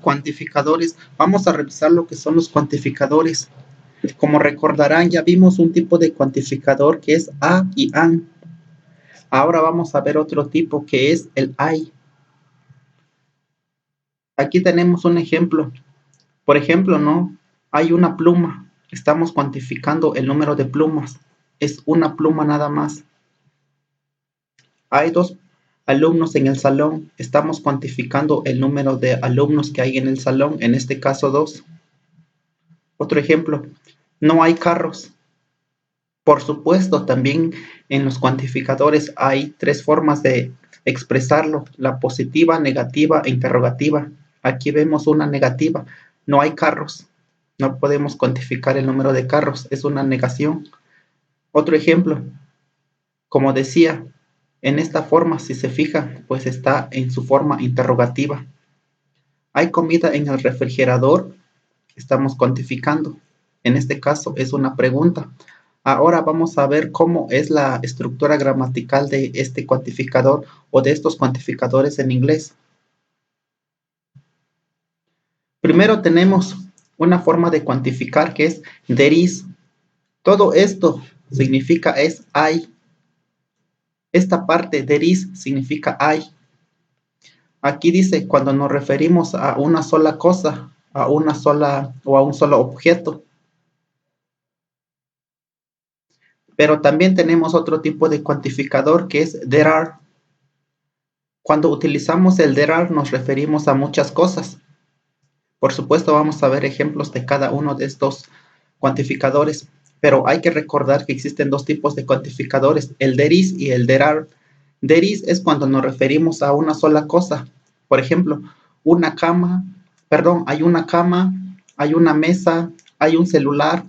Cuantificadores. Vamos a revisar lo que son los cuantificadores. Como recordarán, ya vimos un tipo de cuantificador que es a y an. Ahora vamos a ver otro tipo que es el ay. Aquí tenemos un ejemplo. Por ejemplo, ¿no? Hay una pluma. Estamos cuantificando el número de plumas. Es una pluma nada más. Hay 2 alumnos en el salón. Estamos cuantificando el número de alumnos que hay en el salón. En este caso, 2. Otro ejemplo. No hay carros. Por supuesto, también en los cuantificadores hay 3 formas de expresarlo. La positiva, negativa e interrogativa. Aquí vemos una negativa. No hay carros. No podemos cuantificar el número de carros. Es una negación. Otro ejemplo. Como decía, en esta forma, si se fija, pues está en su forma interrogativa. ¿Hay comida en el refrigerador? Estamos cuantificando. En este caso es una pregunta. Ahora vamos a ver cómo es la estructura gramatical de este cuantificador o de estos cuantificadores en inglés. Primero tenemos una forma de cuantificar que es there is. Todo esto significa es hay. Esta parte there is significa hay. Aquí dice cuando nos referimos a una sola cosa, a una sola o a un solo objeto. Pero también tenemos otro tipo de cuantificador que es there are. Cuando utilizamos el there are nos referimos a muchas cosas. Por supuesto vamos a ver ejemplos de cada uno de estos cuantificadores, pero hay que recordar que existen 2 tipos de cuantificadores, el there is y el there are. There is es cuando nos referimos a una sola cosa. Por ejemplo, hay una cama, hay una mesa, hay un celular,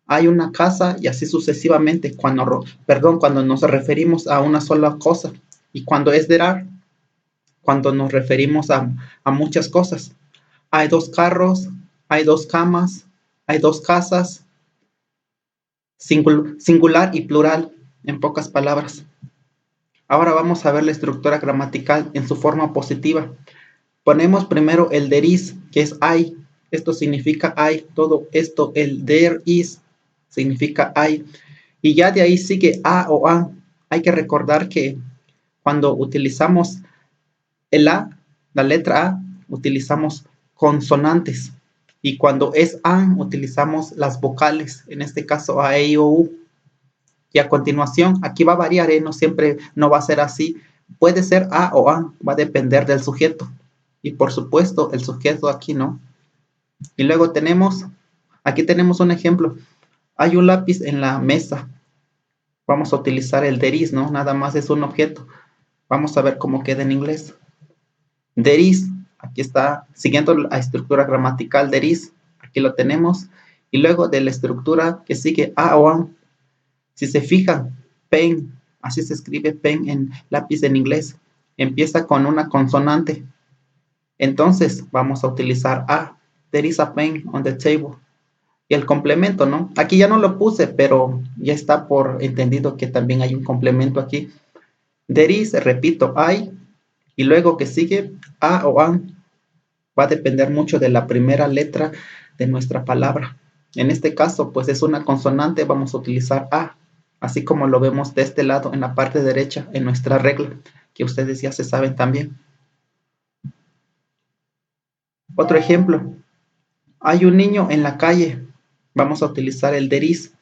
hay una casa y así sucesivamente cuando nos referimos a una sola cosa. Y cuando es there are, cuando nos referimos a muchas cosas. Hay 2 carros, hay 2 camas, hay 2 casas, singular y plural, en pocas palabras. Ahora vamos a ver la estructura gramatical en su forma positiva. Ponemos primero el there is, que es hay. Esto significa hay. Todo esto, el there is, significa hay. Y ya de ahí sigue a o an. Hay que recordar que cuando utilizamos el a, la letra a, utilizamos consonantes. Y cuando es an, utilizamos las vocales. En este caso, a, e, i, o, u. Y a continuación, aquí va a variar, no siempre no va a ser así. Puede ser a o an, va a depender del sujeto. Y por supuesto, el sujeto aquí no. Y luego aquí tenemos un ejemplo. Hay un lápiz en la mesa. Vamos a utilizar el there is, ¿no? Nada más es un objeto. Vamos a ver cómo queda en inglés. There is, aquí está, siguiendo la estructura gramatical there is, aquí lo tenemos. Y luego de la estructura que sigue a o an. Si se fijan, pen, así se escribe pen en lápiz en inglés, empieza con una consonante. Entonces vamos a utilizar a. There is a pen on the table. Y el complemento, ¿no? Aquí ya no lo puse, pero ya está por entendido que también hay un complemento aquí. There is, repito, hay. Y luego que sigue a o an. Va a depender mucho de la primera letra de nuestra palabra. En este caso, pues es una consonante, vamos a utilizar a. Así como lo vemos de este lado en la parte derecha en nuestra regla, que ustedes ya se saben también. Otro ejemplo. Hay un niño en la calle. Vamos a utilizar el there is.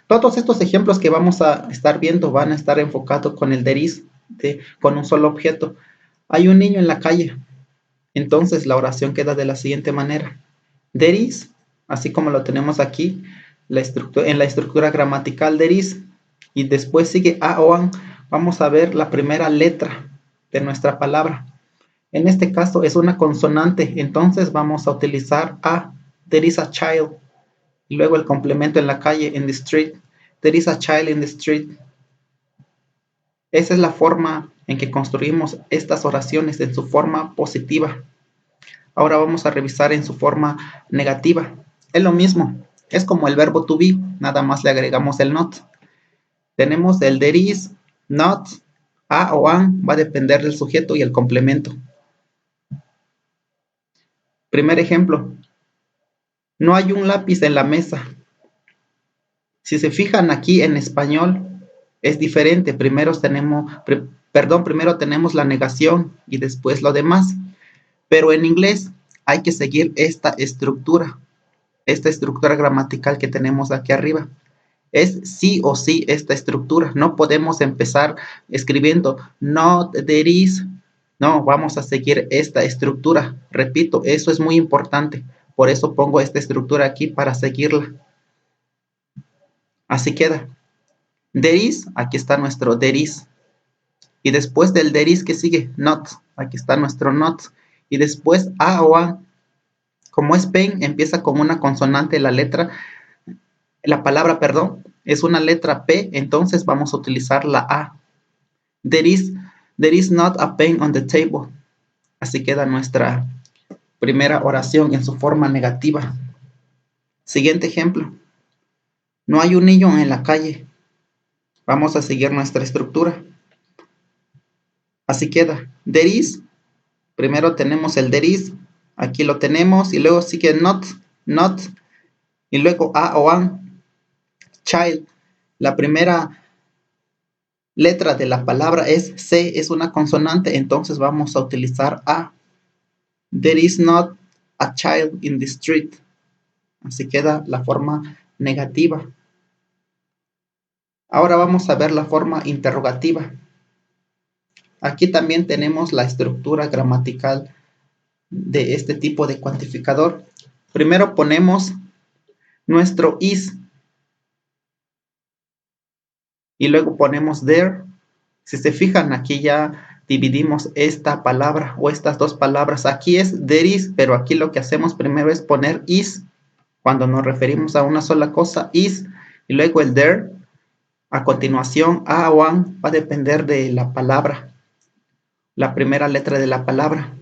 Todos estos ejemplos que vamos a estar viendo van a estar enfocados con el there is, con un solo objeto. Hay un niño en la calle. Entonces la oración queda de la siguiente manera. There is, así como lo tenemos aquí, en la estructura gramatical there is, y después sigue a o an. Vamos a ver la primera letra de nuestra palabra. En este caso es una consonante, entonces vamos a utilizar a. There is a child. Y luego el complemento en la calle, in the street. There is a child in the street. Esa es la forma en que construimos estas oraciones en su forma positiva. Ahora vamos a revisar en su forma negativa. Es lo mismo. Es como el verbo to be, nada más le agregamos el not. Tenemos el there is, not, a o an, va a depender del sujeto y el complemento. Primer ejemplo, no hay un lápiz en la mesa. Si se fijan aquí en español, es diferente. Primero tenemos la negación y después lo demás. Pero en inglés hay que seguir esta estructura gramatical que tenemos aquí arriba. Es sí o sí esta estructura. No podemos empezar escribiendo not there is. No, vamos a seguir esta estructura. Repito, eso es muy importante. Por eso pongo esta estructura aquí para seguirla. Así queda. There is, aquí está nuestro there is. Y después del there is, ¿qué sigue? Not. Aquí está nuestro not. Y después a o a. Como es pen, empieza con una consonante la palabra, es una letra P, entonces vamos a utilizar la A. There is not a pen on the table. Así queda nuestra primera oración en su forma negativa. Siguiente ejemplo. No hay un niño en la calle. Vamos a seguir nuestra estructura. Así queda. There is. Primero tenemos el there is. Aquí lo tenemos. Y luego sigue not. Y luego a o an. Child. La primera letra de la palabra es C. Es una consonante. Entonces vamos a utilizar a. There is not a child in the street. Así queda la forma negativa. Ahora vamos a ver la forma interrogativa. Aquí también tenemos la estructura gramatical de este tipo de cuantificador. Primero ponemos nuestro is y luego ponemos there. Si se fijan, aquí ya dividimos esta palabra o estas dos palabras. Aquí es there is, pero aquí lo que hacemos primero es poner is. Cuando nos referimos a una sola cosa, is, y luego el there. A continuación, a o an va a depender de la palabra, la primera letra de la palabra.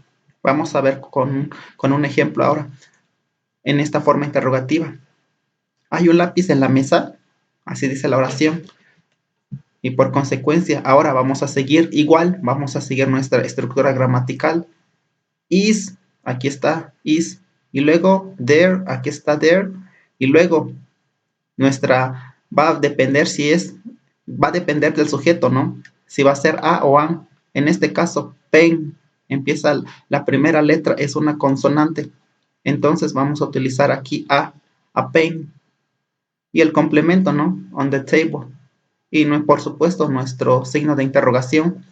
Vamos a ver con un ejemplo ahora, en esta forma interrogativa. ¿Hay un lápiz en la mesa? Así dice la oración. Y por consecuencia, ahora vamos a seguir igual, vamos a seguir nuestra estructura gramatical. Is, aquí está, is. Y luego, there, aquí está there. Y luego, va a depender del sujeto, ¿no? Si va a ser a o an. En este caso, pen, empieza la primera letra, es una consonante. Entonces vamos a utilizar aquí a pen. Y el complemento, ¿no? On the table. Y por supuesto nuestro signo de interrogación.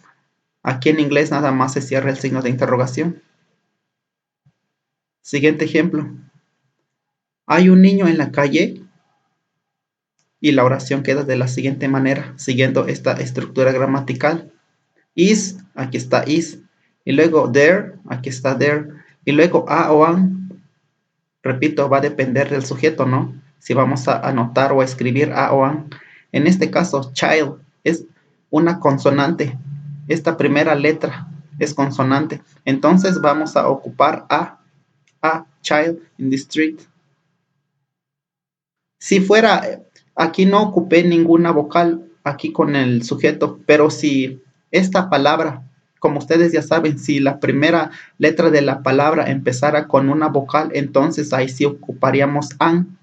Aquí en inglés nada más se cierra el signo de interrogación. Siguiente ejemplo. ¿Hay un niño en la calle? Y la oración queda de la siguiente manera, siguiendo esta estructura gramatical. Is, aquí está is. Y luego there, aquí está there. Y luego a o an, repito, va a depender del sujeto, ¿no? Si vamos a anotar o a escribir a o an. En este caso, child es una consonante. Esta primera letra es consonante. Entonces vamos a ocupar a child in the street. Si fuera, aquí no ocupé ninguna vocal aquí con el sujeto, pero si esta palabra, como ustedes ya saben, si la primera letra de la palabra empezara con una vocal, entonces ahí sí ocuparíamos an.